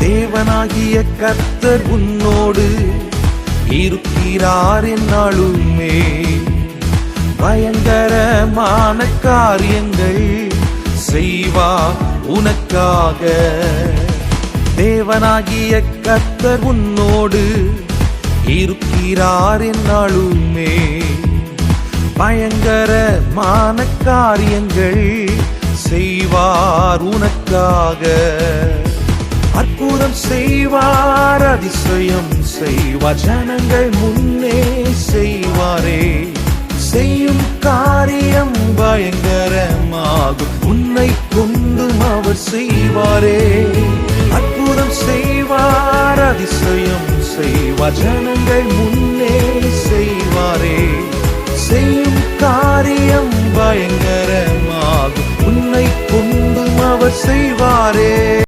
தேவனாகிய கர்த்தர் உன்னோடு இருக்கிறார் என்னாலுமே. பயங்கரமான காரியங்கள் செய்வார் உனக்காக. தேவனாகிய கர்த்தர் உன்னோடு இருக்கிறார் என்னாலுமே. பயங்கரமான காரியங்கள் செய்வார் உனக்காக. அற்புதம் செய்வார், அதிசயம் செய்வார், ஜனங்கள் முன்னே செய்வாரே. செய்யும் காரியம் பயங்கரமாகும், உன்னை கொண்டும் அவர் செய்வாரே. அற்புதம் செய்வார், அதிசயம் செய்வார், ஜனங்கள் முன்னே செய்வாரே. செய்யும் காரியம் பயங்கரமாகும், உன்னை கொண்டும் அவர் செய்வாரே.